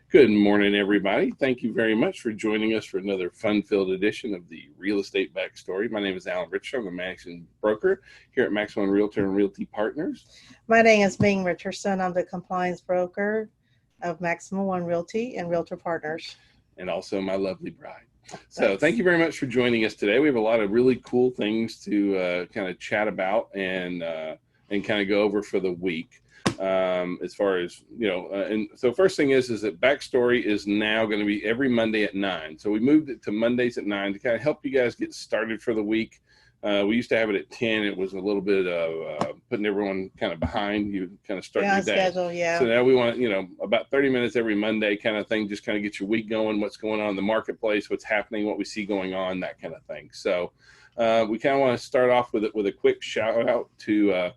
Good morning, everybody. Thank you very much for joining us for another fun-filled edition of the Real Estate Backstory. My name is Alan Richardson. I'm a managing broker here at Maximum Realtor and Realty Partners. My name is Ming Richardson. I'm the compliance broker of Maximum One Realty and Realtor Partners. And also my lovely bride. So thank you very much for joining us today. We have a lot of really cool things to kind of chat about and kind of go over for the week. As far as, and so first thing is that Backstory is now going to be every Monday at 9. So we moved it to Mondays at 9 to kind of help you guys get started for the week. We used to have it at 10. It was a little bit of putting everyone kind of behind. You kind of start your day. Schedule, yeah. So now we want, about 30 minutes every Monday kind of thing, just kind of get your week going, what's going on in the marketplace, what's happening, what we see going on, that kind of thing. So we kind of want to start off with a quick shout out to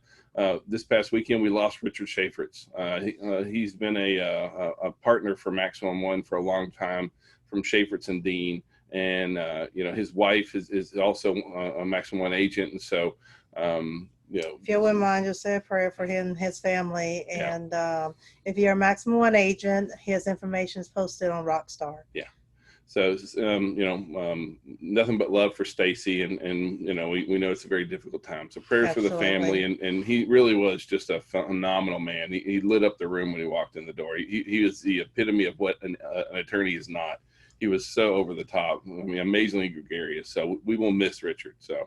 this past weekend. We lost Richard Schaefertz. He's been a partner for Maximum One for a long time, from Schaefertz and Dean. And, his wife is also a Maximum One agent. And so, if you wouldn't mind, just say a prayer for him and his family. And if you're a Maximum One agent, his information is posted on Rockstar. Yeah. So, nothing but love for Stacy. And we know it's a very difficult time. So prayers for the family. And he really was just a phenomenal man. He lit up the room when he walked in the door. He was the epitome of what an attorney is not. He was so over the top. I mean, amazingly gregarious. So we will miss Richard. So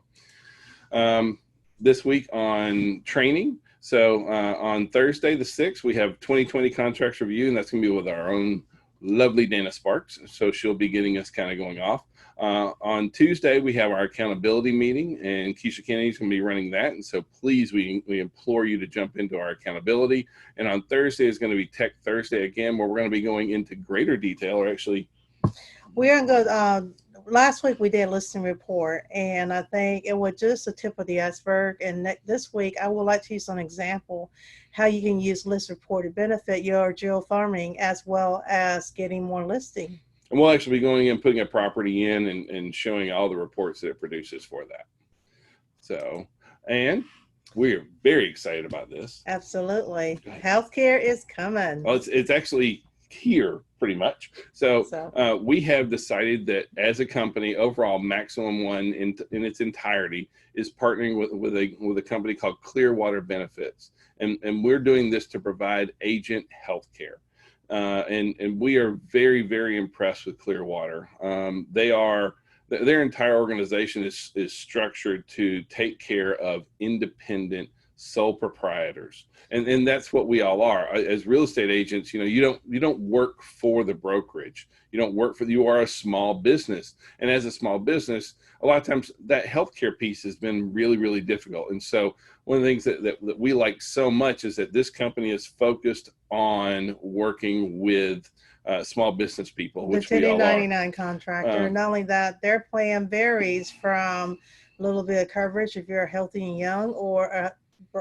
this week on training. So on Thursday, the 6th, we have 2020 contracts review, and that's going to be with our own lovely Dana Sparks. So she'll be getting us kind of going off. On Tuesday, we have our accountability meeting, and Keisha Kennedy's going to be running that. And so please, we implore you to jump into our accountability. And on Thursday is going to be Tech Thursday again, where we're going to be going into greater detail, or actually, we're going to go, last week we did a listing report, and I think it was just the tip of the iceberg. And this week I would like to use an example how you can use list report to benefit your geofarming as well as getting more listing. And we'll actually be going in, putting a property in and showing all the reports that it produces for that. So, and we're very excited about this. Absolutely. Healthcare is coming. Well, it's actually here pretty much. So we have decided that as a company, overall, Maximum One in its entirety is partnering with a company called Clearwater Benefits, and we're doing this to provide agent health care. And we are very, very impressed with Clearwater. Their entire organization is structured to take care of independent sole proprietors, and that's what we all are as real estate agents. You don't work for the brokerage. You are a small business, and as a small business, a lot of times that healthcare piece has been really, really difficult. And so one of the things that we like so much is that this company is focused on working with small business people, which the we all are. 1099 contractor. Not only that, their plan varies from a little bit of coverage if you're healthy and young, or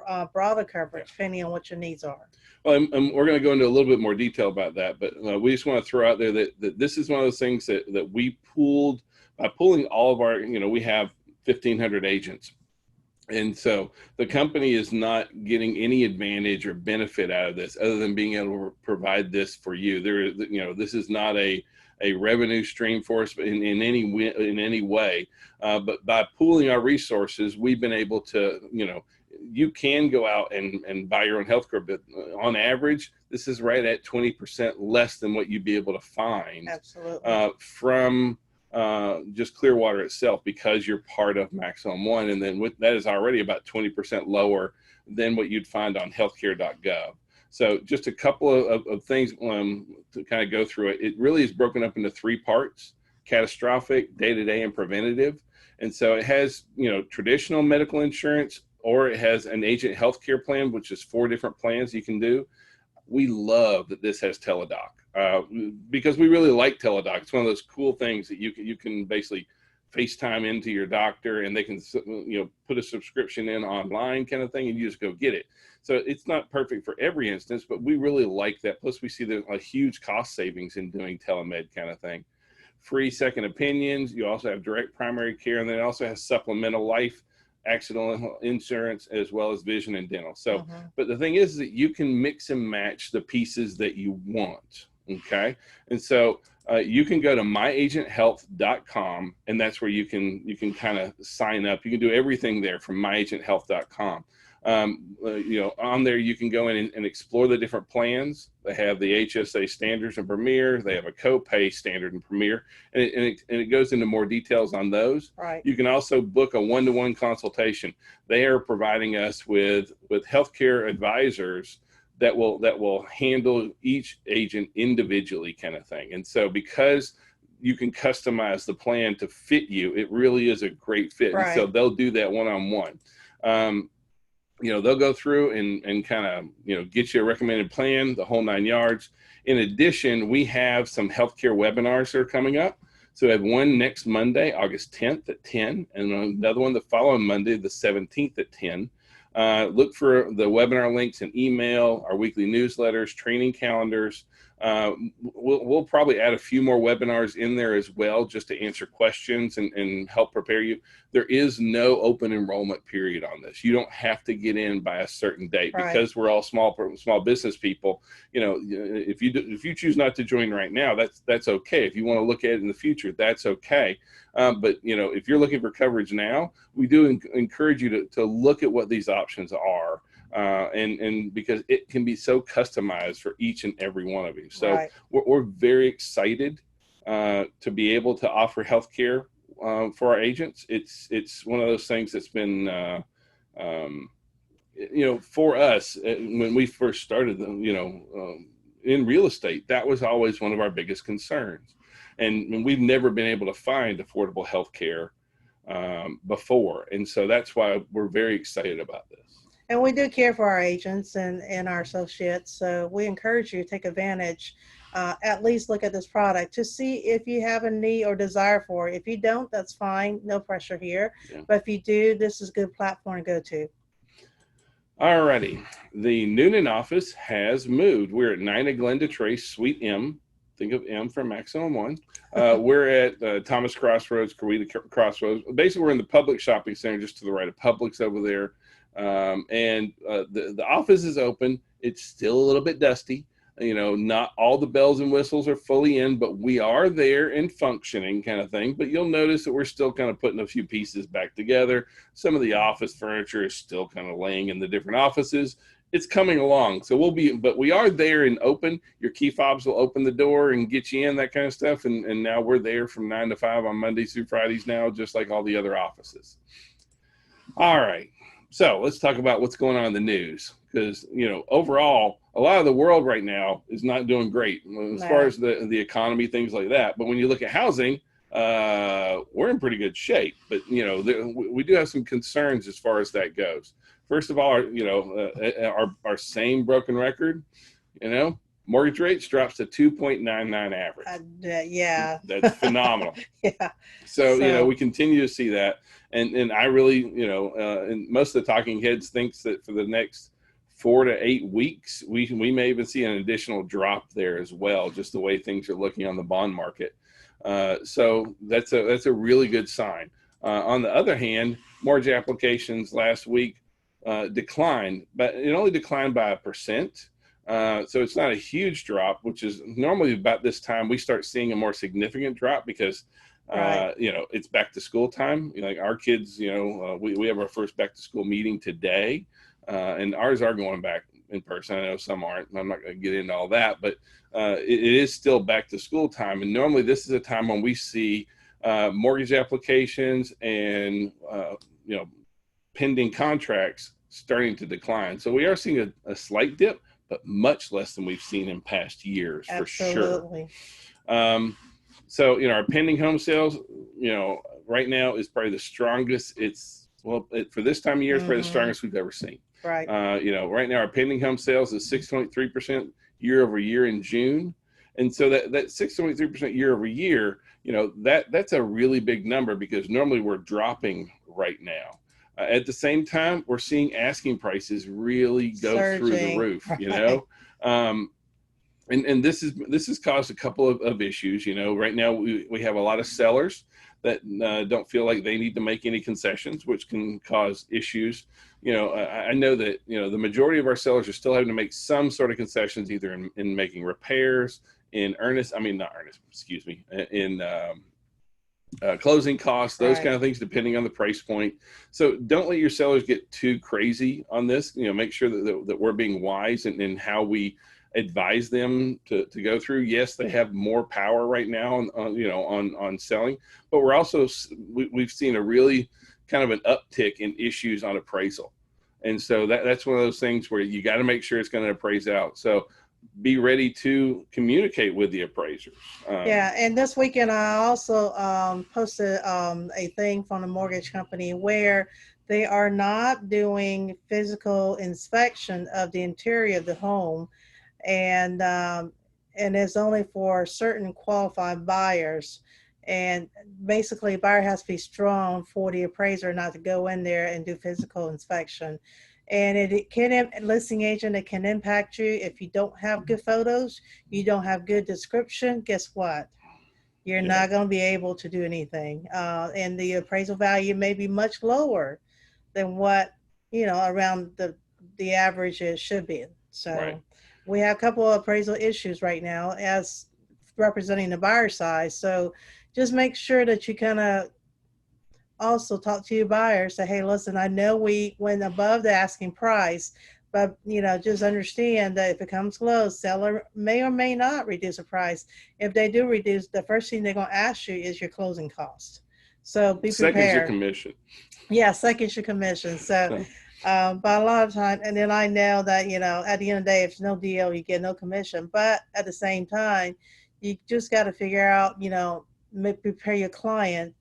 a broader coverage, depending on what your needs are. Well, and we're going to go into a little bit more detail about that, but we just want to throw out there that this is one of those things that we pulled by pulling all of our, we have 1,500 agents. And so the company is not getting any advantage or benefit out of this other than being able to provide this for you. This is not a revenue stream for us in any way. But by pooling our resources, we've been able to, you can go out and buy your own healthcare, but on average, this is right at 20% less than what you'd be able to find. Absolutely. From just Clearwater itself, because you're part of Maximum One. And then that is already about 20% lower than what you'd find on healthcare.gov. So just a couple of things to kind of go through it. It really is broken up into 3 parts: catastrophic, day-to-day, and preventative. And so it has, traditional medical insurance, or it has an agent healthcare plan, which is 4 different plans you can do. We love that this has Teladoc because we really like Teladoc. It's one of those cool things that you can basically FaceTime into your doctor, and they can put a subscription in online kind of thing, and you just go get it. So it's not perfect for every instance, but we really like that. Plus, we see there's a huge cost savings in doing telemed kind of thing. Free second opinions. You also have direct primary care, and then it also has supplemental life, accidental insurance, as well as vision and dental. So, but the thing is that you can mix and match the pieces that you want. Okay. And so you can go to myagenthealth.com, and that's where you can kind of sign up. You can do everything there from myagenthealth.com. On there you can go in and explore the different plans. They have the HSA standards and premier. They have a copay standard and premier, and it goes into more details on those. Right. You can also book a one-to-one consultation. They are providing us with healthcare advisors that will handle each agent individually, kind of thing. And so because you can customize the plan to fit you, it really is a great fit. Right. And so they'll do that one-on-one. They'll go through and kind of, get you a recommended plan, the whole 9 yards. In addition, we have some healthcare webinars that are coming up. So we have one next Monday, August 10th at 10, and another one the following Monday, the 17th at 10. Look for the webinar links in email, our weekly newsletters, training calendars. We'll probably add a few more webinars in there as well, just to answer questions and help prepare you. There is no open enrollment period on this. You don't have to get in by a certain date. Right. Because we're all small business people. If you choose not to join right now, that's okay. If you want to look at it in the future, that's okay. But if you're looking for coverage now, we do encourage you to look at what these options are. And because it can be so customized for each and every one of you. So Right. we're very excited to be able to offer healthcare for our agents. It's one of those things that's been, for us, when we first started, in real estate, that was always one of our biggest concerns. And we've never been able to find affordable healthcare before. And so that's why we're very excited about this. And we do care for our agents and our associates. So we encourage you to take advantage, at least look at this product to see if you have a need or desire for it. If you don't, that's fine. No pressure here. Yeah. But if you do, this is a good platform to go to. All righty. The Newnan office has moved. We're at 9 Glenda Trace, Suite M. Think of M for Maximum One. We're at Thomas Crossroads, Coweta Crossroads. Basically, we're in the public shopping center just to the right of Publix over there. The office is open. It's still a little bit dusty. Not all the bells and whistles are fully in, but we are there and functioning, kind of thing. But you'll notice that we're still kind of putting a few pieces back together. Some of the office furniture is still kind of laying in the different offices. It's coming along. So but we are there and open. Your key fobs will open the door and get you in, that kind of stuff. And now we're there from 9 to 5 on Mondays through Fridays now, just like all the other offices. All right. So let's talk about what's going on in the news, because, overall, a lot of the world right now is not doing great as far as the economy, things like that. But when you look at housing, we're in pretty good shape. But, we do have some concerns as far as that goes. First of all, our same broken record, mortgage rates drops to 2.99 average. Yeah. That's phenomenal. Yeah. So, we continue to see that. And I really, and most of the talking heads thinks that for the next 4 to 8 weeks, we may even see an additional drop there as well, just the way things are looking on the bond market. So that's a really good sign. On the other hand, mortgage applications last week declined, but it only declined by 1%. So it's not a huge drop, which is normally about this time we start seeing a more significant drop because right. It's back to school time. Like our kids, we have our first back to school meeting today, and ours are going back in person. I know some aren't, and I'm not going to get into all that, but it is still back to school time. And normally this is a time when we see mortgage applications and, pending contracts starting to decline. So we are seeing a slight dip, but much less than we've seen in past years. Absolutely. For sure. So, our pending home sales, right now is probably the strongest. For this time of year, it's probably the strongest we've ever seen. Right. Right now our pending home sales is 6.3% year over year in June. And so that 6.3% year over year, that's a really big number because normally we're dropping right now. At the same time, we're seeing asking prices really go surging through the roof, And this has caused a couple of issues. Right now we have a lot of sellers that don't feel like they need to make any concessions, which can cause issues. I know that, the majority of our sellers are still having to make some sort of concessions, either in making repairs, in closing costs, those Right. kind of things, depending on the price point. So don't let your sellers get too crazy on this. Make sure that we're being wise in how we advise them to go through. Yes, they have more power right now on selling, but we've seen a really kind of an uptick in issues on appraisal. And so that's one of those things where you got to make sure it's going to appraise out. So be ready to communicate with the appraisers. Yeah, and this weekend I also posted a thing from the mortgage company where they are not doing physical inspection of the interior of the home, and it's only for certain qualified buyers. And basically, a buyer has to be strong for the appraiser not to go in there and do physical inspection. And it can, listing agent, it can impact you if you don't have good photos, you don't have good description. Guess what? You're Yeah. not going to be able to do anything. And the appraisal value may be much lower than what, around the average it should be. So Right. we have a couple of appraisal issues right now as representing the buyer side. So just make sure that you kind of also talk to your buyer, say, hey, listen, I know we went above the asking price, but just understand that if it comes close, seller may or may not reduce the price. If they do reduce, the first thing they're going to ask you is your closing cost. So be prepared. Second's your commission. Yeah, second's your commission. So but a lot of time, and then I know that at the end of the day, if there's no deal, you get no commission. But at the same time, you just got to figure out, prepare your client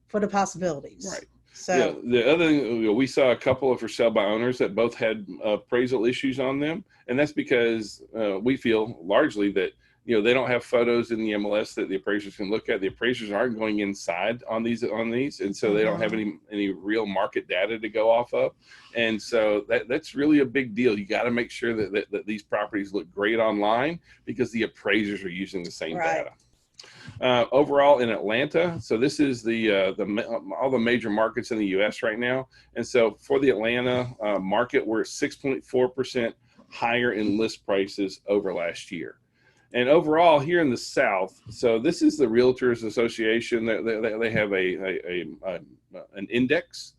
for the possibilities. Right. So yeah, the other thing, we saw a couple of for sale by owners that both had appraisal issues on them, and that's because we feel largely that they don't have photos in the MLS that the appraisers can look at. The appraisers aren't going inside on these, and so they don't have any real market data to go off of, and so that's really a big deal. You got to make sure that these properties look great online because the appraisers are using the same data. Overall in Atlanta, so this is all the major markets in the U.S. right now, and so for the Atlanta market, we're 6.4% higher in list prices over last year. And overall here in the South, so this is the Realtors Association. They have an index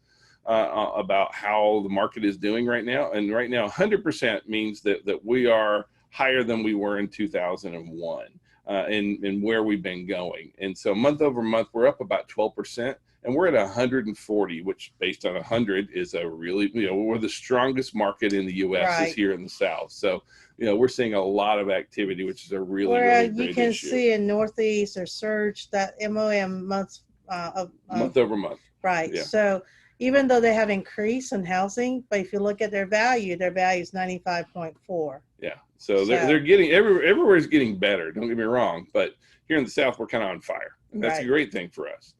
about how the market is doing right now, and right now 100% means that we are higher than we were in 2001. And where we've been going. And so month over month, we're up about 12%, and we're at 140, which based on 100 is a really, we're the strongest market in the U.S. is here in the South. So, we're seeing a lot of activity, which is a really great you can issue. see in Northeast or surge that MOM month over month. Right. Yeah. So even though they have increase in housing, but if you look at their value is 95.4. Yeah. So they're getting everywhere's getting better. Don't get me wrong, but here in the South, we're kind of on fire. And that's a great thing for us.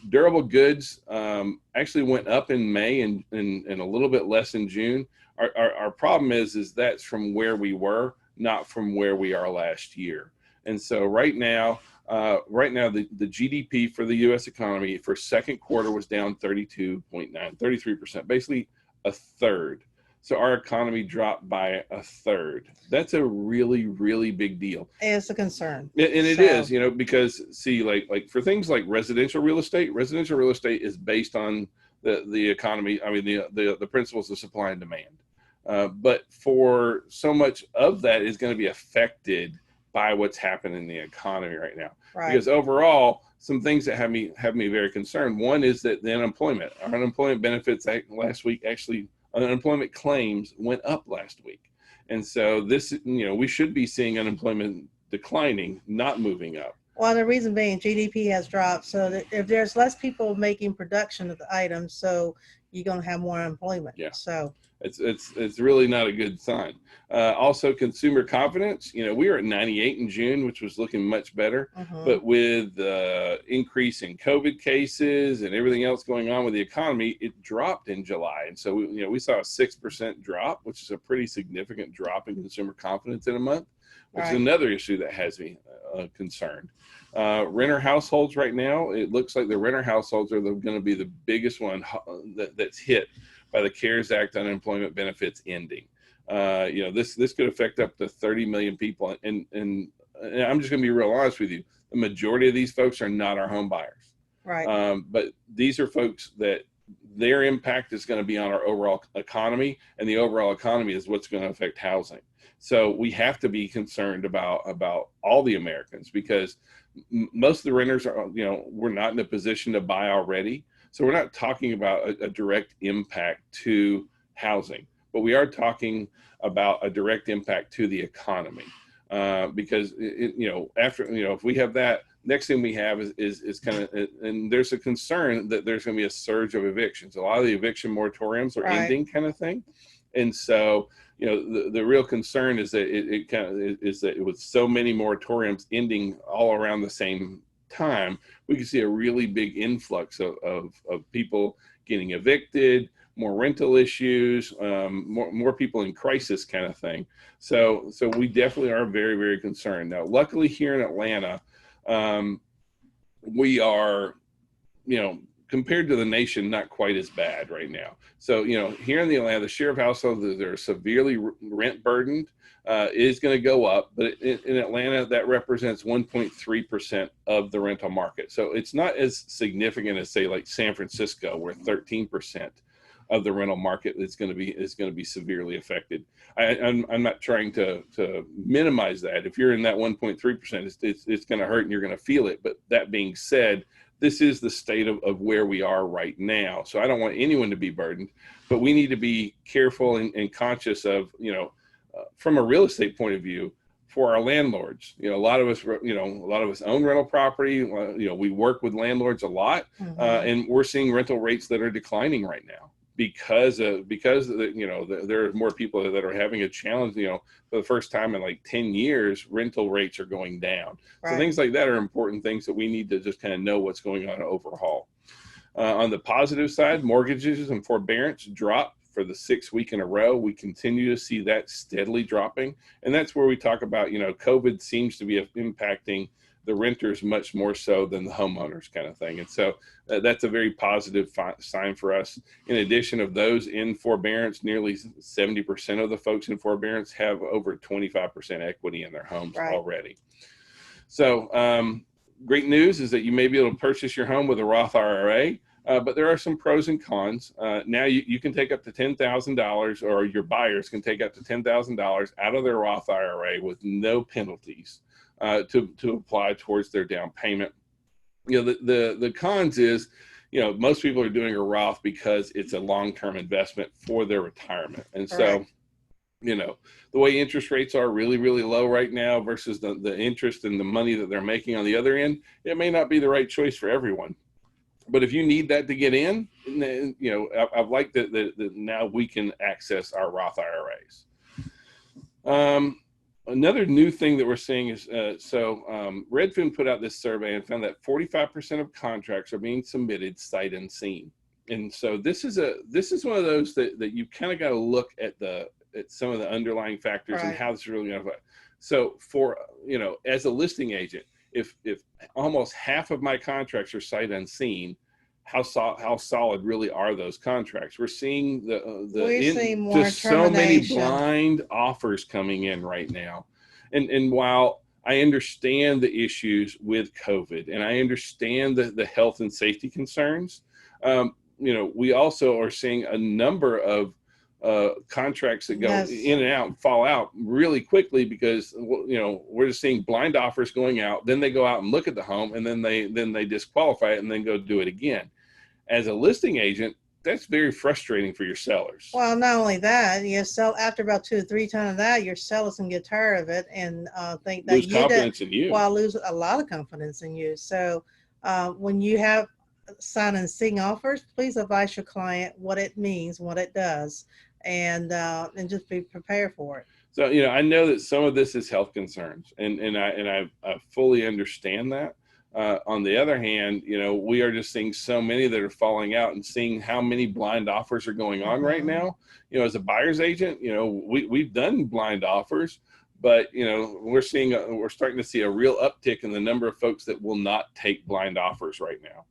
Durable goods actually went up in May and a little bit less in June. Our problem is that's from where we were, not from where we are last year. And so right now the GDP for the U.S. economy for second quarter was down 33%, basically a third. So our economy dropped by a third. That's a really, really big deal. It's a concern. And it is, because see, like for things like residential real estate is based on the economy. I mean, the principles of supply and demand. But for so much of that is going to be affected by what's happening in the economy right now. Right. Because overall, some things that have me very concerned. One is that the our unemployment benefits last week actually. Unemployment claims went up last week. And so this, we should be seeing unemployment declining, not moving up. Well, the reason being GDP has dropped. So that if there's less people making production of the items, so you're going to have more unemployment. Yeah. So it's really not a good sign. Also, consumer confidence. We were at 98 in June, which was looking much better. But with increase in COVID cases and everything else going on with the economy, it dropped in July. And so we saw a 6% drop, which is a pretty significant drop in consumer confidence in a month, which is another issue that has me concerned. Renter households right now, it looks like the renter households are going to be the biggest one that's hit by the CARES Act unemployment benefits ending. This could affect up to 30 million people. And I'm just going to be real honest with you. The majority of these folks are not our home buyers. Right. But these are folks that their impact is going to be on our overall economy, and the overall economy is what's going to affect housing. So we have to be concerned about all the Americans, because most of the renters are, we're not in a position to buy already. So we're not talking about a direct impact to housing, but we are talking about a direct impact to the economy. Because if we have that, next thing we have is kind of, and there's a concern that there's going to be a surge of evictions. A lot of the eviction moratoriums are ending, kind of thing. And so, the real concern is that it kind of is that with so many moratoriums ending all around the same time, we can see a really big influx of people getting evicted, more rental issues, more people in crisis, kind of thing. So we definitely are very, very concerned. Now, luckily here in Atlanta, we are, compared to the nation, not quite as bad right now. So, here in the Atlanta, the share of households that are severely rent burdened is going to go up. But in Atlanta, that represents 1.3% of the rental market. So it's not as significant as, say, like San Francisco, where 13% of the rental market is going to be severely affected. I'm not trying to minimize that. If you're in that 1.3%, it's going to hurt and you're going to feel it. But that being said, this is the state of where we are right now. So I don't want anyone to be burdened, but we need to be careful and conscious of, from a real estate point of view, for our landlords. A lot of us own rental property. We work with landlords a lot, and we're seeing rental rates that are declining right now because there are more people that are having a challenge. For the first time in like 10 years, rental rates are going down. Right. So things like that are important things that we need to just kind of know what's going on overhaul. On the positive side, mortgages and forbearance drop for the 6th week in a row. We continue to see that steadily dropping. And that's where we talk about, COVID seems to be impacting the renters much more so than the homeowners, kind of thing. And so that's a very positive sign for us. In addition of those in forbearance, nearly 70% of the folks in forbearance have over 25% equity in their homes already. So great news is that you may be able to purchase your home with a Roth IRA, but there are some pros and cons. Now you can take up to $10,000, or your buyers can take up to $10,000 out of their Roth IRA with no penalties. To apply towards their down payment. The cons is, most people are doing a Roth because it's a long-term investment for their retirement. And so, the way interest rates are really, really low right now versus the interest and the money that they're making on the other end, it may not be the right choice for everyone. But if you need that to get in, I've liked that now we can access our Roth IRAs. Another new thing that we're seeing is, Redfin put out this survey and found that 45% of contracts are being submitted sight unseen. And so this is one of those that you kind of got to look at some of the underlying factors and how this is really going to affect. So for, as a listing agent, if almost half of my contracts are sight unseen, how solid really are those contracts? We're seeing just so many blind offers coming in right now. And while I understand the issues with COVID and I understand the health and safety concerns, we also are seeing a number of contracts that go in and out and fall out really quickly because, we're just seeing blind offers going out. Then they go out and look at the home and then they disqualify it and then go do it again. As a listing agent, that's very frustrating for your sellers. Well, not only that, after about 2 or 3 times of that, your sellers can get tired of it and think that lose confidence in you. Well, lose a lot of confidence in you. So when you have sign and sing offers, please advise your client what it means, what it does, and just be prepared for it. So I know that some of this is health concerns, and I fully understand that. On the other hand, we are just seeing so many that are falling out and seeing how many blind offers are going on right now. As a buyer's agent, we've done blind offers, but we're starting to see a real uptick in the number of folks that will not take blind offers right now.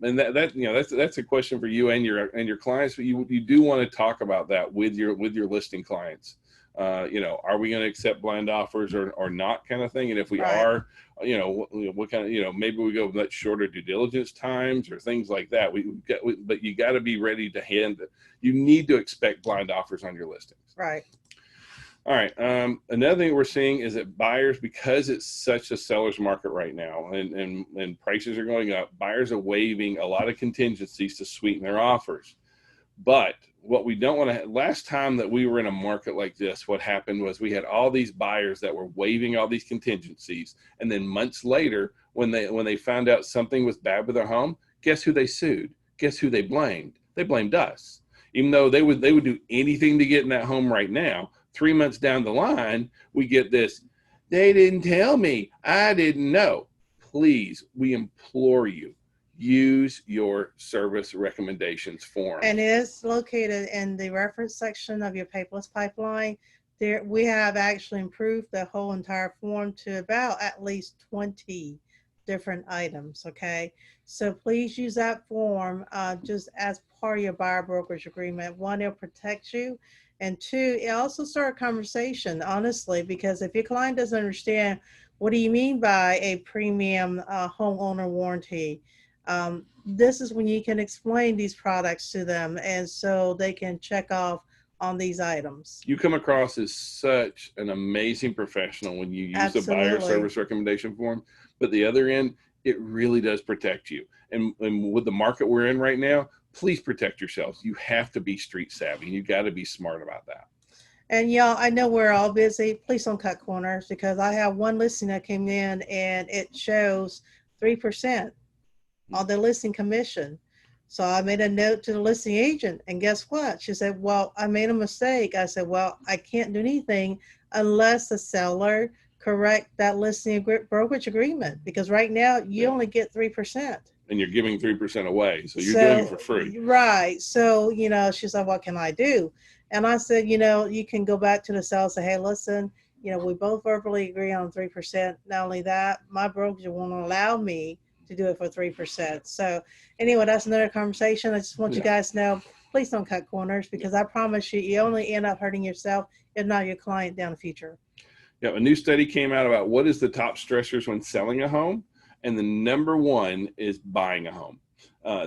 And that's a question for you and your clients, but you do want to talk about that with your listing clients. Are we going to accept blind offers or not, kind of thing? And if we are, what kind of, maybe we go much shorter due diligence times or things like that. But you got to be ready to you need to expect blind offers on your listings. Right. All right. Another thing we're seeing is that buyers, because it's such a seller's market right now and prices are going up, buyers are waiving a lot of contingencies to sweeten their offers. But what we don't want to, last time that we were in a market like this, what happened was we had all these buyers that were waiving all these contingencies. And then months later, when they found out something was bad with their home, guess who they sued? Guess who they blamed? They blamed us. Even though they would do anything to get in that home right now. 3 months down the line, we get this, they didn't tell me, I didn't know. Please, we implore you, use your service recommendations form. And it is located in the reference section of your paperless pipeline. There, we have actually improved the whole entire form to about at least 20 different items. Okay, so please use that form just as part of your buyer brokerage agreement. One, it'll protect you, and two, it also start a conversation, honestly, because if your client doesn't understand what do you mean by a premium homeowner warranty, this is when you can explain these products to them, and so they can check off on these items. You come across as such an amazing professional when you use the buyer service recommendation form, but the other end, it really does protect you. And with the market we're in right now, please protect yourselves. You have to be street savvy, and you got to be smart about that. And y'all, I know we're all busy. Please don't cut corners, because I have one listing that came in and it shows 3% on the listing commission. So I made a note to the listing agent, and guess what? She said, well, I made a mistake. I said, well, I can't do anything unless the seller correct that listing brokerage agreement, because right now you only get 3%. And you're giving 3% away. So you're doing it for free. Right. So, she's like, what can I do? And I said, you can go back to the seller and say, hey, listen, we both verbally agree on 3%. Not only that, my brokerage won't allow me to do it for 3%. So anyway, that's another conversation. I just want you guys to know, please don't cut corners, because I promise you, you only end up hurting yourself, if not your client, down the future. Yeah, a new study came out about what is the top stressors when selling a home, and the number one is buying a home.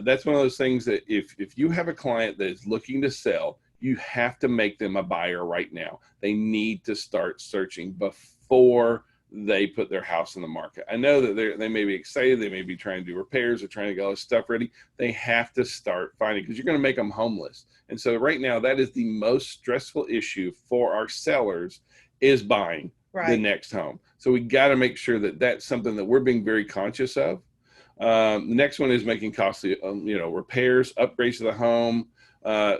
That's one of those things that if you have a client that is looking to sell, you have to make them a buyer right now. They need to start searching before they put their house in the market. I know that they may be excited, they may be trying to do repairs or trying to get all this stuff ready. They have to start finding, because you're going to make them homeless. And so right now, that is the most stressful issue for our sellers, is buying the next home. So we got to make sure that that's something that we're being very conscious of. The next one is making costly, repairs, upgrades to the home.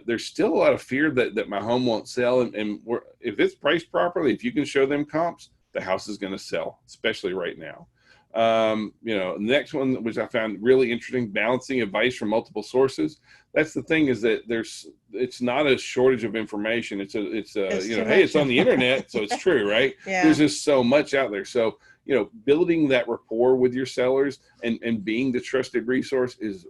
There's still a lot of fear that my home won't sell, and if it's priced properly, if you can show them comps, the house is going to sell, especially right now. The next one, which I found really interesting, balancing advice from multiple sources. That's the thing, is that it's not a shortage of information. It's hey, it's on the internet, so it's true, right? Yeah. There's just so much out there. So, building that rapport with your sellers and being the trusted resource is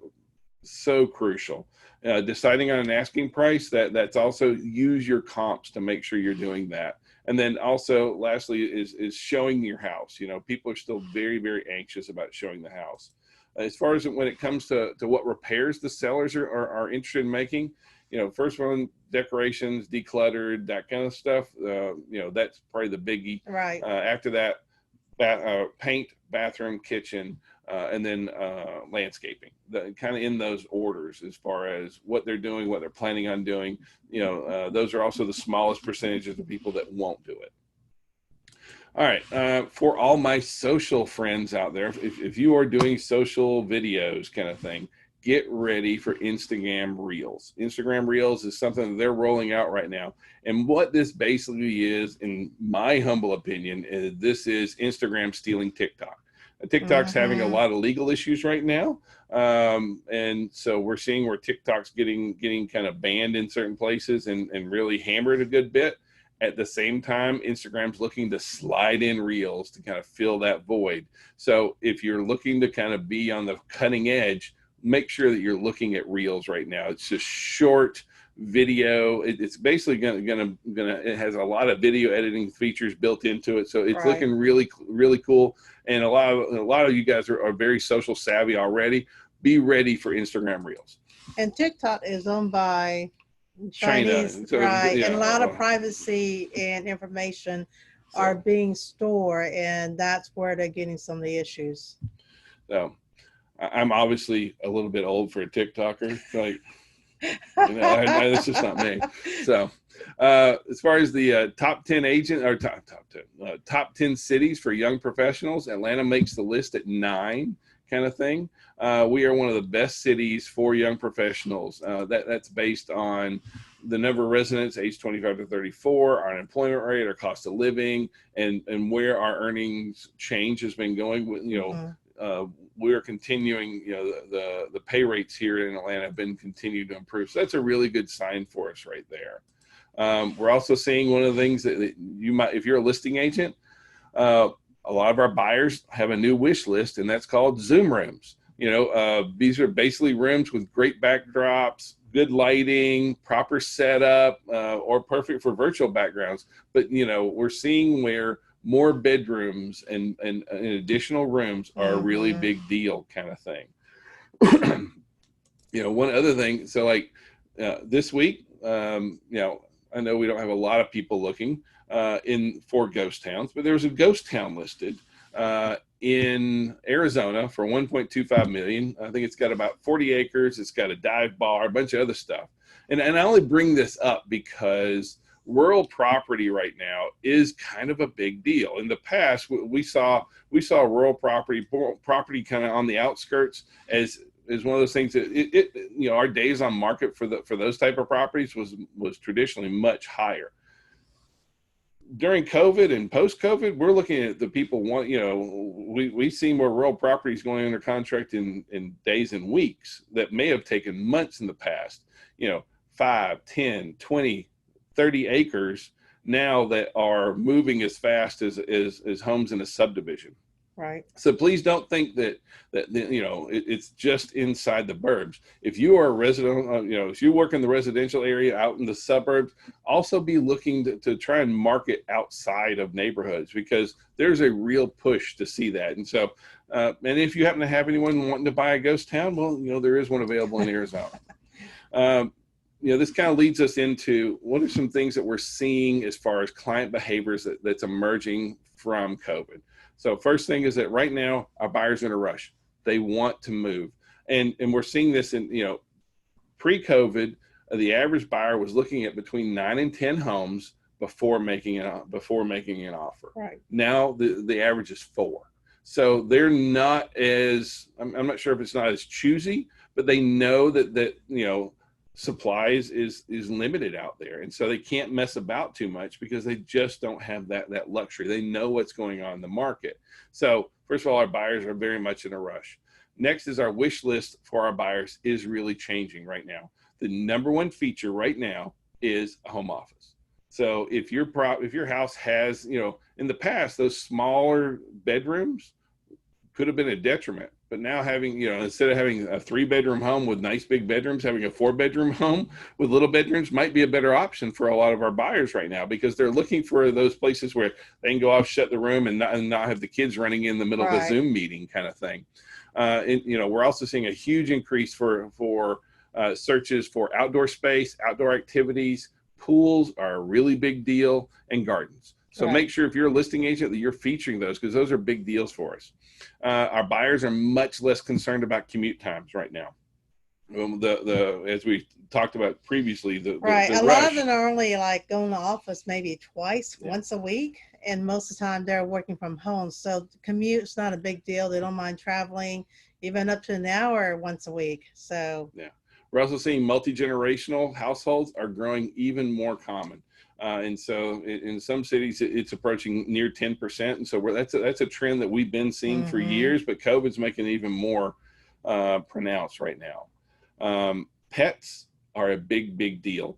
so crucial. Deciding on an asking price, that's also, use your comps to make sure you're doing that. And then also, lastly, is showing your house. People are still very, very anxious about showing the house. As far as when it comes to what repairs the sellers are interested in making, first one, decorations, decluttered, that kind of stuff. That's probably the biggie. Right. After that, paint, bathroom, kitchen, and then landscaping. Kind of in those orders as far as what they're doing, what they're planning on doing. Those are also the smallest percentages of people that won't do it. All right, for all my social friends out there, if you are doing social videos kind of thing, get ready for Instagram Reels. Instagram Reels is something that they're rolling out right now. And what this basically is, in my humble opinion, is this is Instagram stealing TikTok. TikTok's having a lot of legal issues right now. And so we're seeing where TikTok's getting kind of banned in certain places and really hammered a good bit. At the same time, Instagram's looking to slide in reels to kind of fill that void. So if you're looking to kind of be on the cutting edge, make sure that you're looking at reels right now. It's just short video. It's basically gonna it has a lot of video editing features built into it, so it's Right. looking really cool. And a lot of you guys are very social savvy already. Be ready for Instagram reels. And TikTok is owned by China, Chinese, so right? yeah, And a lot of privacy and information are being stored, and that's where they're getting some of the issues. So I'm obviously a little bit old for a TikToker. Like, that's just not me. So, as far as the top 10 agent or top 10 cities for young professionals, Atlanta makes the list at 9, kind of thing. We are one of the best cities for young professionals. That's based on the number of residents aged 25 to 34, our unemployment rate, our cost of living, and where our earnings change has been going. We're continuing, the pay rates here in Atlanta have been continued to improve. So that's a really good sign for us right there. We're also seeing one of the things that you might, if you're a listing agent, a lot of our buyers have a new wish list, and that's called Zoom rooms. These are basically rooms with great backdrops, good lighting, proper setup, or perfect for virtual backgrounds. But, we're seeing where more bedrooms and additional rooms are a really big deal, kind of thing. One other thing, so like this week, I know we don't have a lot of people looking for ghost towns, but there's a ghost town listed in Arizona for 1.25 million. I think it's got about 40 acres. It's got a dive bar, a bunch of other stuff. And I only bring this up because rural property right now is kind of a big deal. In the past, we saw rural property kind of on the outskirts as one of those things that our days on market for those type of properties was traditionally much higher. During COVID and post-COVID, we're looking at the people we've seen more rural properties going under contract in days and weeks that may have taken months in the past, 5, 10, 20, 30 acres now that are moving as fast as homes in a subdivision. Right. So please don't think that it's just inside the burbs. If you are a resident, if you work in the residential area out in the suburbs, also be looking to try and market outside of neighborhoods, because there's a real push to see that. And so, and if you happen to have anyone wanting to buy a ghost town, well, there is one available in Arizona. This kind of leads us into what are some things that we're seeing as far as client behaviors that's emerging from COVID. So first thing is that right now our buyers are in a rush. They want to move. And we're seeing this in, pre-COVID, the average buyer was looking at between 9 and 10 homes before making an offer. Right. Now the average is 4. So they're not as, I'm not sure if it's not as choosy, but they know that supplies is limited out there, and so they can't mess about too much because they just don't have that luxury. They know what's going on in the market. So first of all, our buyers are very much in a rush. Next is our wish list for our buyers is really changing right now. The number one feature right now is a home office. So if your house has, in the past, those smaller bedrooms could have been a detriment. But now having, instead of having a 3-bedroom home with nice big bedrooms, having a 4-bedroom home with little bedrooms might be a better option for a lot of our buyers right now, because they're looking for those places where they can go off, shut the room, and not have the kids running in the middle of a Zoom meeting kind of thing. We're also seeing a huge increase for searches for outdoor space, outdoor activities. Pools are a really big deal, and gardens. So make sure if you're a listing agent that you're featuring those, because those are big deals for us. Our buyers are much less concerned about commute times right now. As we talked about previously, the a rush. lot of them are only like going to office maybe once a week, and most of the time they're working from home. So commute's not a big deal. They don't mind traveling even up to an hour once a week. So we're also seeing multi-generational households are growing even more common. And so in some cities, it's approaching near 10%. And so that's a trend that we've been seeing for years, but COVID's making it even more pronounced right now. Pets are a big deal.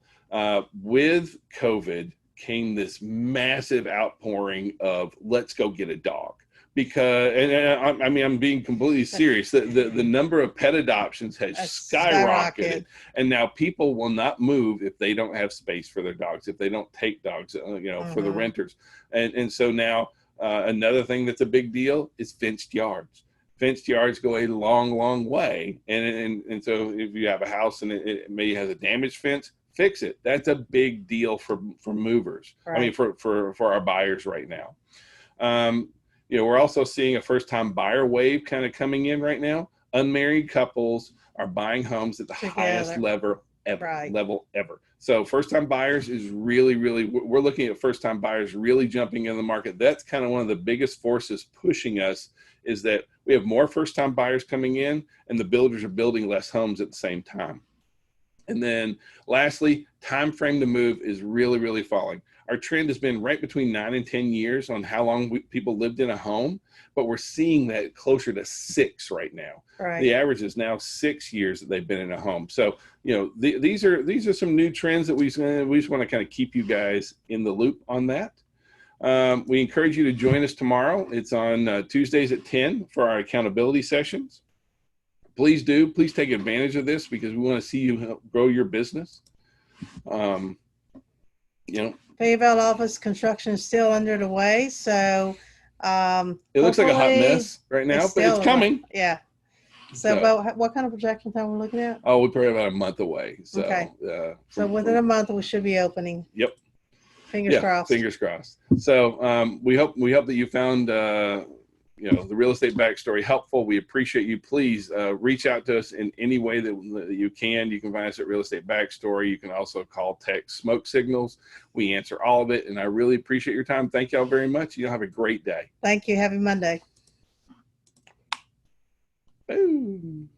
With COVID, came this massive outpouring of let's go get a dog. Because, and I mean, I'm being completely serious. The number of pet adoptions has skyrocketed. And now people will not move if they don't have space for their dogs, if they don't take dogs, for the renters. And so now another thing that's a big deal is fenced yards. Fenced yards go a long, long way. And so if you have a house and it maybe has a damaged fence, fix it. That's a big deal for movers. Right. I mean, for our buyers right now. We're also seeing a first-time buyer wave kind of coming in right now. Unmarried couples are buying homes at the highest level ever. So first-time buyers is really, we're looking at first-time buyers really jumping in the market. That's kind of one of the biggest forces pushing us, is that we have more first-time buyers coming in, and the builders are building less homes at the same time. And then lastly, time frame to move is really falling. Our trend has been right between 9 and 10 years on how long people lived in a home, but we're seeing that closer to 6 right now. Right. The average is now 6 years that they've been in a home. So, these are some new trends that we just want to kind of keep you guys in the loop on that. We encourage you to join us tomorrow. It's on Tuesdays at 10 for our accountability sessions. Please take advantage of this, because we want to see you help grow your business. Fayetteville office construction is still under the way, so it looks like a hot mess right now, but it's coming. Yeah. So about what kind of projection time we're looking at? Oh, we're probably about a month away. So, okay. So within a month we should be opening. Yep. Fingers crossed. Fingers crossed. So we hope that you found the real estate backstory helpful. We appreciate you. Please reach out to us in any way that you can. You can find us at Real Estate Backstory. You can also call, text, smoke signals. We answer all of it, and I really appreciate your time. Thank y'all very much. You'll have a great day. Thank you. Happy Monday. Boom.